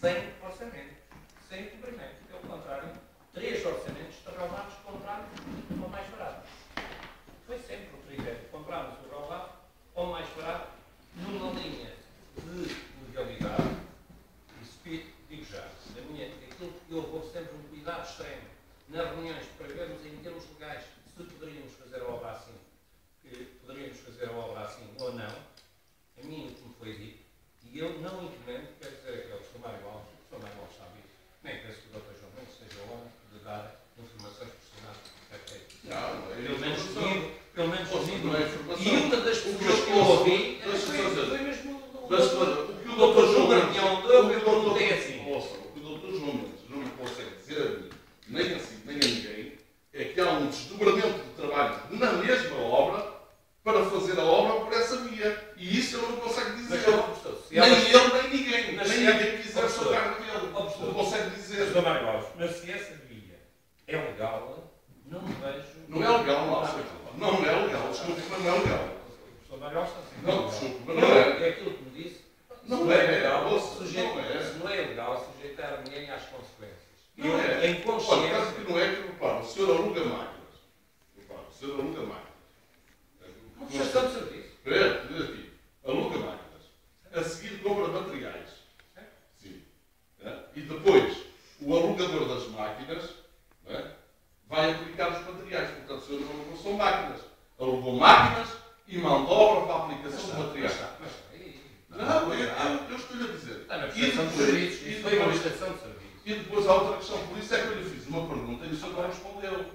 sem orçamento, sem cobrimento. Pelo contrário, 3 orçamentos derrobados comprados ao mais barato. Foi sempre o critério. Comprámos o derrobado ao mais barato numa linha de legalidade. Isso digo já, aquilo que eu vou sempre um cuidado extremo nas reuniões para vermos em termos legais se poderíamos fazer a obra assim, ou não, a mim como foi dito, e eu não encomendo, quer dizer, é o Sr. Mário Alves, o Sr. Mário Alves sabe isso, nem penso que o Dr. João Mendes seja o homem de dar informações personais perfeitas. Pelo menos comigo, e uma das pessoas que eu ouvi foi mesmo o Dr. João Mendes, eu perguntei assim. O que o Dr. João Mendes não me consegue dizer a mim, nem assim, nem a ninguém, é que há um desdobramento de trabalho na mesma obra para fazer a obra por essa via. E isso ele não consegue dizer. Nem ele, nem ninguém. Nem ninguém quiser socar dele. Não consegue dizer. Mas se essa via é legal, não vejo... Não é legal, não é legal. Desculpe, mas não é legal. Não, desculpe, mas não é. É aquilo que me disse. Não é legal. Não é legal sujeitar ninguém às consequências. Não é. Em consciência... Olha, caso que não é que, repara, o senhor aluga máquinas. O senhor aluga máquinas. Uma prestação de serviço. Espera, diz aqui. Aluga máquinas. A seguir compra materiais. Sim. E depois, o alugador das máquinas vai aplicar os materiais. Portanto, o senhor não alugou só máquinas. Alugou máquinas e mão de obra para a aplicação de materiais. Não, eu estou-lhe a dizer. Está na prestação de serviços. Isso foi uma prestação de serviços. E depois há outra questão. Por isso é que eu lhe fiz uma pergunta e o senhor não respondeu.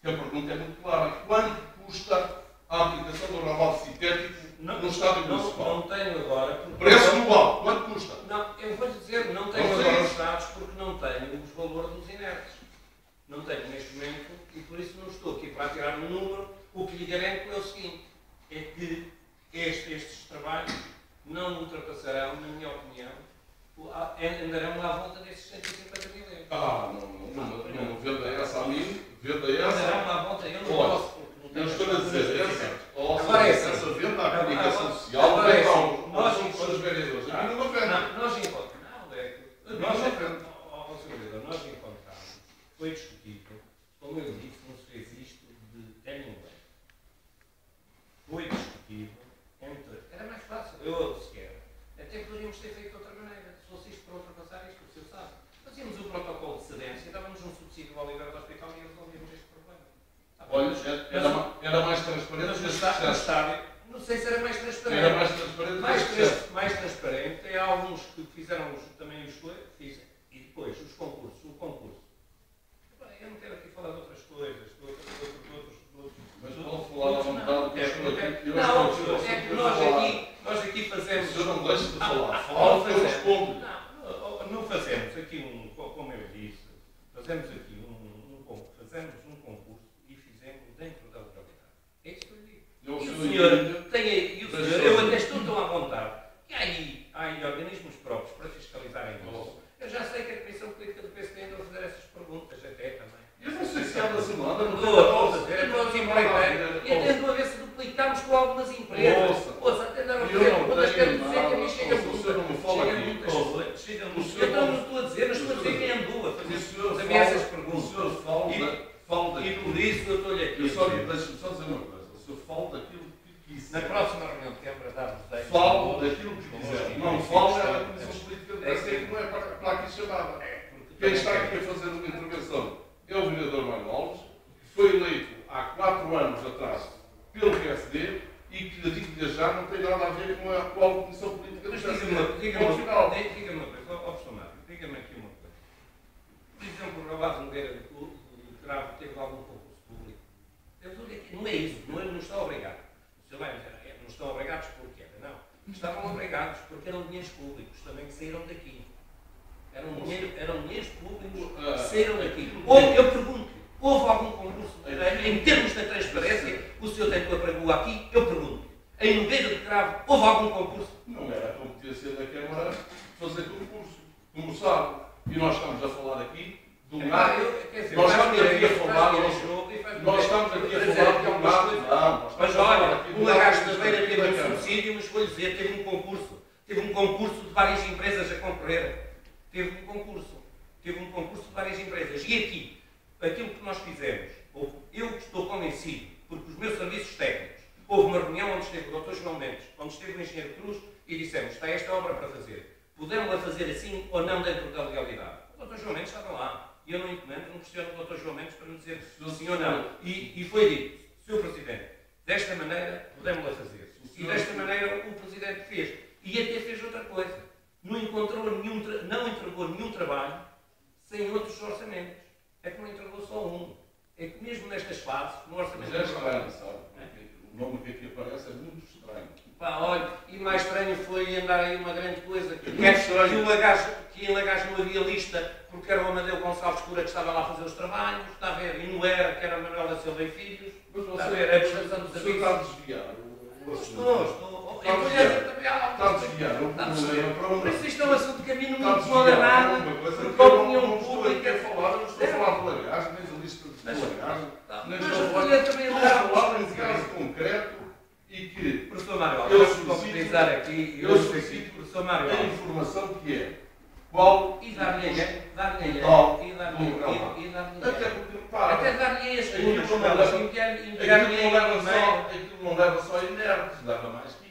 Que a pergunta é muito clara. Quanto custa a aplicação do ramal sintético no estádio municipal? Não tenho agora. Preço global, quanto custa? Não, eu vou dizer, não tenho agora os dados porque não tenho os valores dos inertes. Não tenho neste momento e por isso não estou aqui para tirar um número. O que lhe garanto é o seguinte, é que estes trabalhos não ultrapassarão, na minha opinião, andarão lá à volta desses 150 mil euros. Não venda essa a mim, venda essa. Andarão lá à volta, eu não posso. Eu estou a dizer, essa venda à comunicação social, nós somos os vereadores. A mim não me vende. Nós encontramos, foi discutido, como eu disse, não se fez isto de ninguém. Foi discutido entre. Era mais fácil, eu sequer. Até poderíamos ter feito de outra maneira. Se fosse isto para ultrapassar isto, o senhor sabe. Fazíamos o protocolo de cedência, dávamos um subsídio ao Oliveira do Hospital e resolvíamos este problema. Olha, era mais transparente. No estádio, não sei se era mais transparente. Era mais transparente. Mais transparente. Há alguns que fizeram também os coisas. E depois, os concursos. O concurso. Eu não quero aqui falar de outras coisas. Mas pode falar à vontade. É que nós aqui fazemos. O senhor não deixa de falar. Fala, eu respondo. Não fazemos aqui como eu disse, fazemos aqui fazemos um concurso e fizemos dentro da localidade. É isso que eu digo. E o senhor, eu até estou tão à vontade, que há aí organismos próprios para fiscalizarem isso. Eu já sei que a Comissão Política do PSD andou a fazer essas perguntas até também. Eu não sei se há da semana, não estou a fazer, e até andou a ver se duplicámos com algumas empresas. Até andaram a fazer perguntas, quero dizer que a mim chega muito. O senhor não me fala aqui. Então não estou a dizer, mas estou a dizer quem andou a fazer essas perguntas. O senhor fala daquilo. E por isso eu estou-lhe aqui. Deixa-me só dizer uma coisa. O senhor fala daquilo que quiser. Na próxima reunião de Câmara dá-vos fala daquilo que quiser. Não fala é da Comissão Política do PSD, que não é para aqui chamada. Quem está aqui a fazer uma intervenção é o vereador Mário Alves, que foi eleito há 4 anos atrás pelo PSD e que, lhe digo já, não tem nada a ver com a atual Comissão Política do PSD. Diga-me uma coisa, diga-me aqui uma coisa. Por exemplo, o Rabado Nogueira do Cravo teve algum concurso público. Eu estou aqui, não é isso, não estão obrigados. Você vai dizer, não estão obrigados porque era, não. Estavam obrigados porque eram dinheiros públicos também que saíram daqui. Eram dinheiros públicos que saíram daqui. Eu pergunto, houve algum concurso, em termos da transparência, o senhor tem pela pergunta aqui, eu pergunto, em Nogueira de Cravo, houve algum concurso? Não era a competência da Câmara fazer concurso, como sabe. E nós estamos a falar aqui de um lado. Nós estamos aqui a falar de um lado. Mas olha, o Lagares da Beira teve um subsídio, mas vou dizer, teve um concurso de várias empresas a concorrer. Teve um concurso de várias empresas. E aqui, aquilo que nós fizemos, eu estou convencido, porque os meus serviços técnicos, houve uma reunião onde esteve o Dr. João Mendes, onde esteve o Engenheiro Cruz, e dissemos, está esta obra para fazer. Podemos-la fazer assim ou não dentro da legalidade? O Dr. João Mendes estava lá. E eu não encomendo, não questiono o Dr. João Mendes para me dizer sim ou não. E foi dito, Sr. Presidente, desta maneira podemos-la fazer. E desta maneira o Presidente fez. E até fez outra coisa. Não entregou nenhum trabalho sem outros orçamentos. É que não entregou só um. É que mesmo nestas fases, no orçamento... Mas é estranho, sabe? O nome que aqui aparece é muito estranho. Pá, olha, e mais estranho foi andar aí uma grande coisa, que em Lagares não havia lista, porque era o Amadeu Gonçalves Cura que estava lá a fazer os trabalhos, está a ver, e não era, que era a Manuela Silva e Filhos, está a ver, a prestação dos serviços. Está a desviar o Estou. Está a desviar o problema para Por isso isto é um assunto que a mim não me Está a incomoda desviar nada, alguma coisa porque que a eu opinião não estou aqui a pública... falar, não estou a falar de Lagares, nem da lista de Lagares, nem estou a falar de um caso concreto e que Professor Mário, eu solicito aqui, professor Mário, a informação que é qual e dar-lhe até dar-lhe este, aquilo não leva só inertes, leva mais que